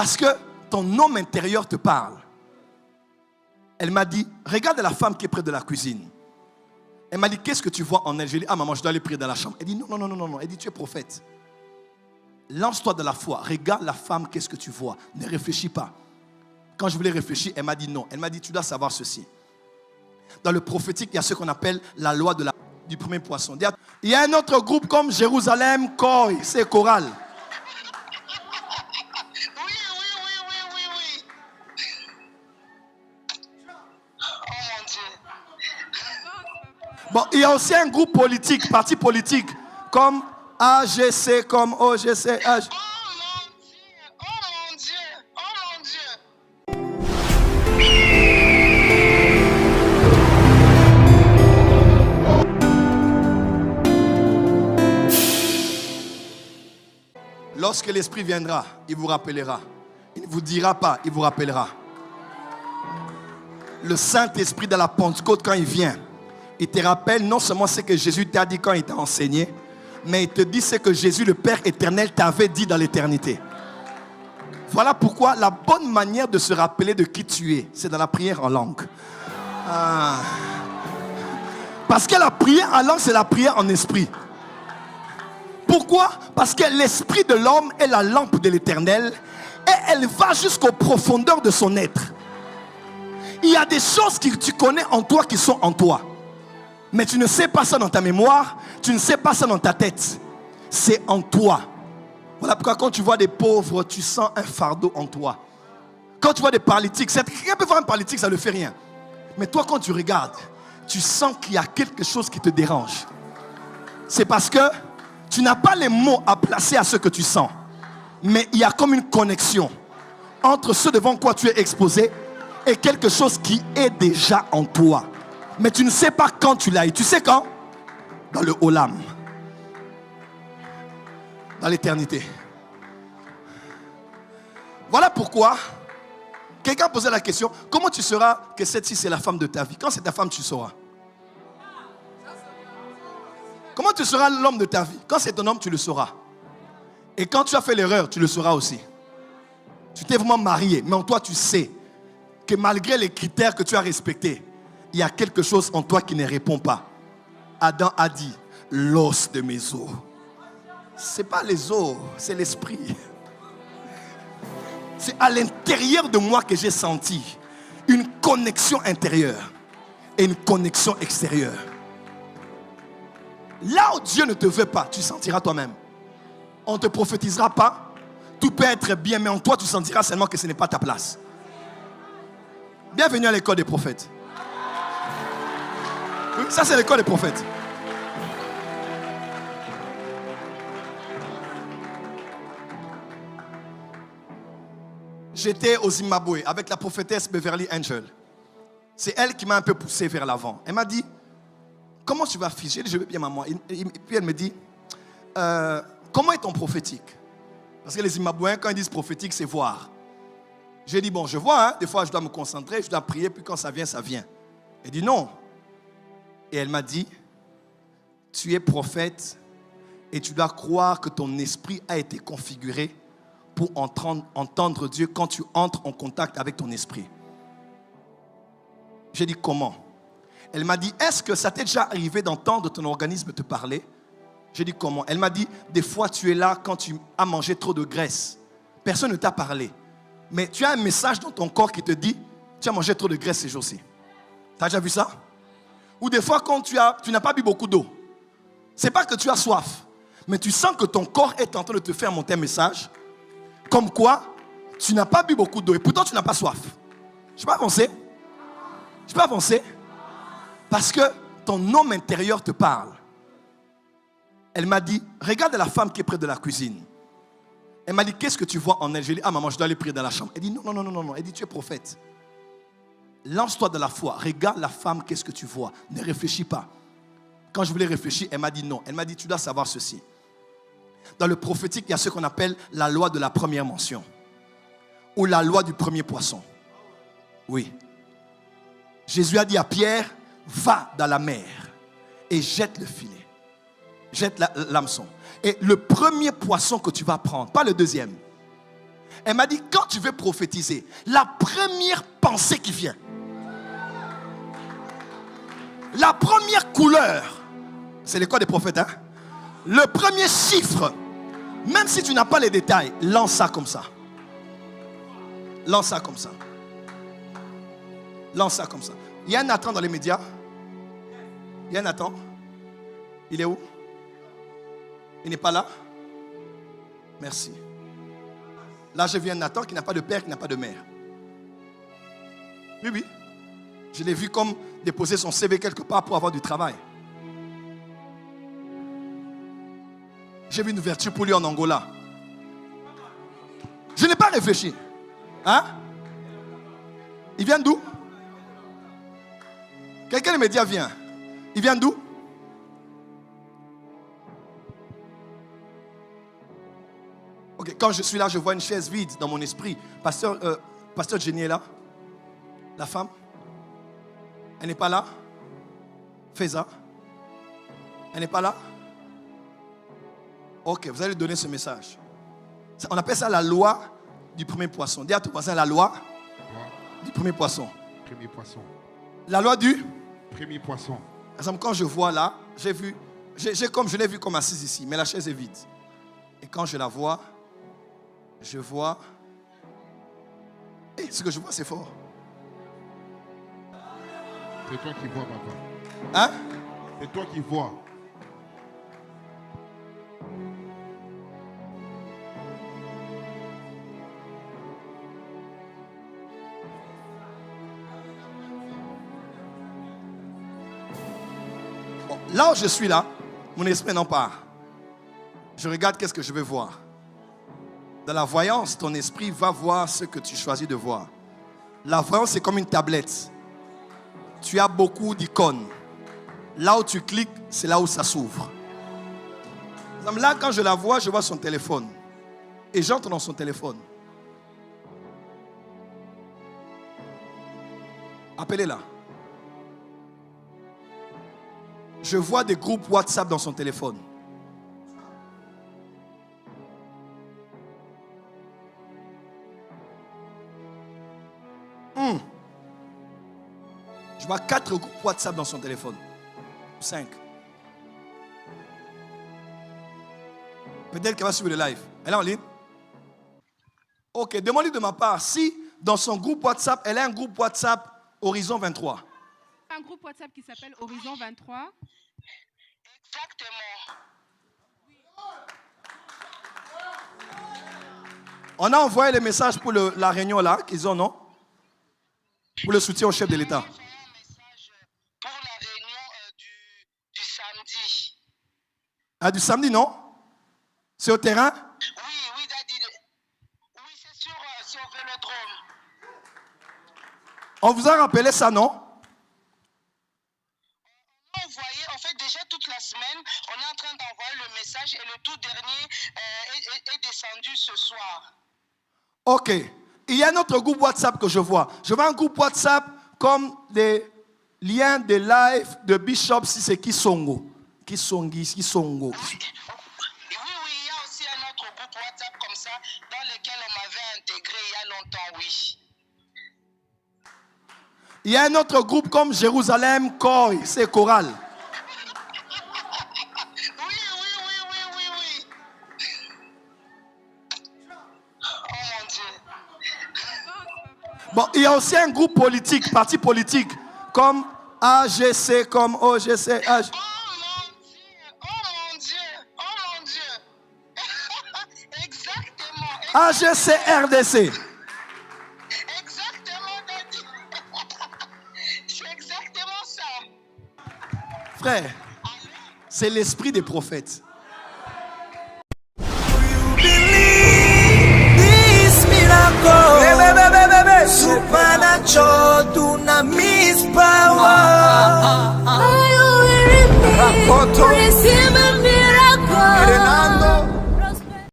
Parce que ton homme intérieur te parle. Elle m'a dit, regarde la femme qui est près de la cuisine. Elle m'a dit, qu'est-ce que tu vois en elle? J'ai dit, ah maman, je dois aller prier dans la chambre. Elle dit, non. Elle dit, tu es prophète. Lance-toi de la foi. Regarde la femme, qu'est-ce que tu vois? Ne réfléchis pas. Quand je voulais réfléchir, elle m'a dit non. Elle m'a dit, tu dois savoir ceci. Dans le prophétique, il y a ce qu'on appelle la loi du premier poisson. Il y a un autre groupe comme Jérusalem, Koi, c'est choral. Oui. Oh mon Dieu. Bon, il y a aussi un groupe politique, parti politique, comme AGC, comme OGC. Oh mon Dieu. Lorsque l'Esprit viendra, il vous rappellera. Il ne vous dira pas, il vous rappellera. Le Saint-Esprit de la Pentecôte, quand il vient, il te rappelle non seulement ce que Jésus t'a dit quand il t'a enseigné, mais il te dit ce que Jésus, le Père éternel, t'avait dit dans l'éternité. Voilà pourquoi la bonne manière de se rappeler de qui tu es, c'est dans la prière en langue. Parce que la prière en langue, c'est la prière en esprit. Pourquoi? Parce que l'esprit de l'homme est la lampe de l'éternel et elle va jusqu'aux profondeurs de son être. Il y a des choses que tu connais en toi qui sont en toi. Mais tu ne sais pas ça dans ta mémoire, tu ne sais pas ça dans ta tête. C'est en toi. Voilà pourquoi quand tu vois des pauvres, tu sens un fardeau en toi. Quand tu vois des paralytiques, quelqu'un peut voir un paralytique, ça ne fait rien. Mais toi, quand tu regardes, tu sens qu'il y a quelque chose qui te dérange. C'est parce que tu n'as pas les mots à placer à ce que tu sens. Mais il y a comme une connexion entre ce devant quoi tu es exposé et quelque chose qui est déjà en toi. Mais tu ne sais pas quand tu l'as eu. Tu sais quand? Dans le Olam. Dans l'éternité. Voilà pourquoi quelqu'un posait la question, comment tu sauras que celle-ci c'est la femme de ta vie? Quand c'est ta femme, tu sauras. Comment tu sauras l'homme de ta vie? Quand c'est ton homme, tu le sauras. Et quand tu as fait l'erreur, tu le sauras aussi. Tu t'es vraiment marié, mais en toi tu sais que malgré les critères que tu as respectés, il y a quelque chose en toi qui ne répond pas. Adam a dit, l'os de mes os. Ce n'est pas les os, c'est l'esprit. C'est à l'intérieur de moi que j'ai senti une connexion intérieure et une connexion extérieure. Là où Dieu ne te veut pas, tu sentiras toi-même. On ne te prophétisera pas. Tout peut être bien, mais en toi, tu sentiras seulement que ce n'est pas ta place. Bienvenue à l'école des prophètes. Oui, ça, c'est l'école des prophètes. J'étais au Zimbabwe avec la prophétesse Beverly Angel. C'est elle qui m'a un peu poussé vers l'avant. Elle m'a dit, comment tu vas figer? J'ai dit, je vais bien maman. Et puis elle me dit, comment est ton prophétique? Parce que les Zimbabwéens, quand ils disent prophétique, c'est voir. J'ai dit, bon, je vois, hein, des fois je dois me concentrer, je dois prier, puis quand ça vient, ça vient. Elle dit, non. Et elle m'a dit, tu es prophète et tu dois croire que ton esprit a été configuré pour entendre Dieu quand tu entres en contact avec ton esprit. J'ai dit, comment? Elle m'a dit, est-ce que ça t'est déjà arrivé d'entendre ton organisme te parler? J'ai dit, comment? Elle m'a dit, des fois tu es là quand tu as mangé trop de graisse. Personne ne t'a parlé. Mais tu as un message dans ton corps qui te dit, tu as mangé trop de graisse ces jours-ci. Tu as déjà vu ça? Ou des fois quand tu n'as pas bu beaucoup d'eau. Ce n'est pas que tu as soif, mais tu sens que ton corps est en train de te faire monter un message comme quoi tu n'as pas bu beaucoup d'eau et pourtant tu n'as pas soif. Je peux avancer? Je peux avancer? Parce que ton homme intérieur te parle. Elle m'a dit, regarde la femme qui est près de la cuisine. Elle m'a dit, qu'est-ce que tu vois en elle? J'ai dit, ah maman, je dois aller prier dans la chambre. Elle dit, non. Elle dit, tu es prophète. Lance-toi de la foi. Regarde la femme, qu'est-ce que tu vois? Ne réfléchis pas. Quand je voulais réfléchir, elle m'a dit non. Elle m'a dit, tu dois savoir ceci. Dans le prophétique, il y a ce qu'on appelle la loi de la première mention. Ou la loi du premier poisson. Oui. Jésus a dit à Pierre, va dans la mer et jette le filet. Jette l'hameçon. Et le premier poisson que tu vas prendre, pas le deuxième. Elle m'a dit, quand tu veux prophétiser, la première pensée qui vient, la première couleur, c'est l'école des prophètes, hein? Le premier chiffre, même si tu n'as pas les détails, lance ça comme ça. Lance ça comme ça. Lance ça comme ça. Il y a un Nathan dans les médias. Il y a un Nathan. Il est où? Il n'est pas là? Merci. Là, je viens un Nathan qui n'a pas de père, qui n'a pas de mère. Oui, oui. Je l'ai vu comme déposer son CV quelque part pour avoir du travail. J'ai vu une ouverture pour lui en Angola. Je n'ai pas réfléchi. Hein? Il vient d'où? Quelqu'un des médias vient. Il vient d'où? Ok, quand je suis là, je vois une chaise vide dans mon esprit. Pasteur Jenny est là. La femme. Elle n'est pas là. Faiza. Elle n'est pas là. Ok, vous allez donner ce message. On appelle ça la loi du premier poisson. Dis à ton voisin la loi du premier poisson. Premier poisson. La loi du premier poisson. Par exemple, quand je vois là, j'ai vu, je l'ai vu comme assise ici, mais la chaise est vide. Et quand je la vois, je vois. Et ce que je vois, c'est fort. C'est toi qui vois, papa. Hein? C'est toi qui vois. Bon, là où je suis là, mon esprit n'en part. Je regarde qu'est-ce que je veux voir. Dans la voyance, ton esprit va voir ce que tu choisis de voir. La voyance, c'est comme une tablette. Tu as beaucoup d'icônes. Là où tu cliques, c'est là où ça s'ouvre. Là, quand je la vois, je vois son téléphone. Et j'entre dans son téléphone. Appelez-la. Je vois des groupes WhatsApp dans son téléphone. Je vois 4 groupes WhatsApp dans son téléphone. 5. Peut-être qu'elle va suivre le live. Elle est en ligne? Ok, demande-lui de ma part si dans son groupe WhatsApp, elle a un groupe WhatsApp Horizon 23. Un groupe WhatsApp qui s'appelle Horizon 23. Exactement. On a envoyé les messages pour la réunion là, qu'ils ont, non? Pour le soutien au chef de l'État. J'ai envoyé un message pour la réunion du samedi. Ah, du samedi, non? C'est au terrain? Oui, Daddy. Oui, c'est sur Vélodrome. On vous a rappelé ça, non? On a envoyé, en fait, déjà toute la semaine, on est en train d'envoyer le message et le tout dernier est descendu ce soir. Ok. Il y a un autre groupe WhatsApp que je vois. Je vois un groupe WhatsApp comme des liens de live de Bishop Siseki Songo. Kisongo. Oui, il y a aussi un autre groupe WhatsApp comme ça dans lequel on m'avait intégré il y a longtemps, oui. Il y a un autre groupe comme Jérusalem Koi, c'est choral. Oui. Oh mon Dieu. Bon, il y a aussi un groupe politique, parti politique, comme AGC, comme OGC. Oh mon Dieu. Exactement. AGC RDC. Exactement, Daddy. C'est exactement ça. Frère, c'est l'esprit des prophètes.